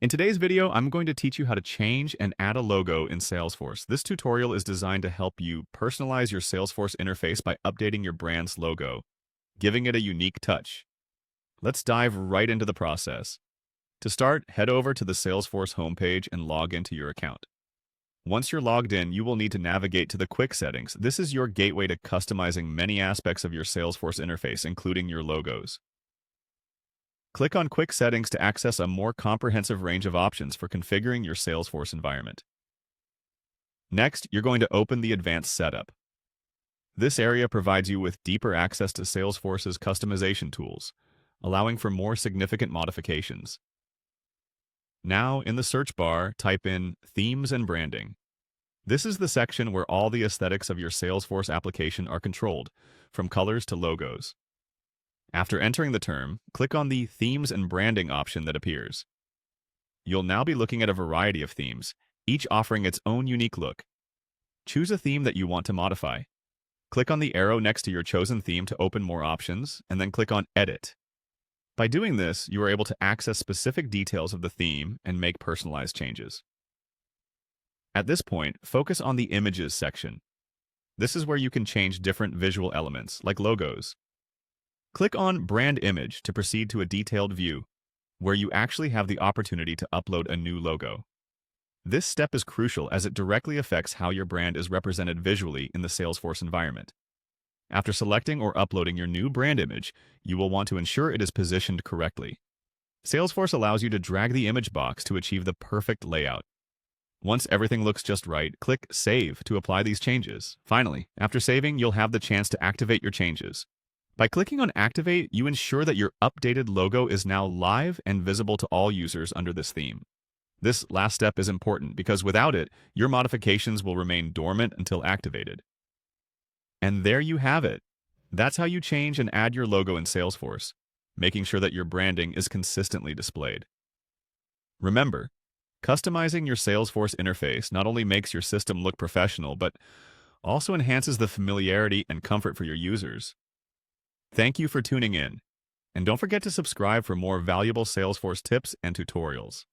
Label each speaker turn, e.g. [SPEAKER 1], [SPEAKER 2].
[SPEAKER 1] In today's video, I'm going to teach you how to change and add a logo in Salesforce. This tutorial is designed to help you personalize your Salesforce interface by updating your brand's logo, giving it a unique touch. Let's dive right into the process. To start, head over to the Salesforce homepage and log into your account. Once you're logged in, you will need to navigate to the Quick Settings. This is your gateway to customizing many aspects of your Salesforce interface, including your logos. Click on Quick Settings to access a more comprehensive range of options for configuring your Salesforce environment. Next, you're going to open the Advanced Setup. This area provides you with deeper access to Salesforce's customization tools, allowing for more significant modifications. Now, in the search bar, type in Themes and Branding. This is the section where all the aesthetics of your Salesforce application are controlled, from colors to logos. After entering the term, click on the Themes and Branding option that appears. You'll now be looking at a variety of themes, each offering its own unique look. Choose a theme that you want to modify. Click on the arrow next to your chosen theme to open more options, and then click on Edit. By doing this, you are able to access specific details of the theme and make personalized changes. At this point, focus on the Images section. This is where you can change different visual elements, like logos. Click on Brand Image to proceed to a detailed view, where you actually have the opportunity to upload a new logo. This step is crucial as it directly affects how your brand is represented visually in the Salesforce environment. After selecting or uploading your new brand image, you will want to ensure it is positioned correctly. Salesforce allows you to drag the image box to achieve the perfect layout. Once everything looks just right, click Save to apply these changes. Finally, after saving, you'll have the chance to activate your changes. By clicking on Activate, you ensure that your updated logo is now live and visible to all users under this theme. This last step is important because without it, your modifications will remain dormant until activated. And there you have it. That's how you change and add your logo in Salesforce, making sure that your branding is consistently displayed. Remember, customizing your Salesforce interface not only makes your system look professional, but also enhances the familiarity and comfort for your users. Thank you for tuning in, and don't forget to subscribe for more valuable Salesforce tips and tutorials.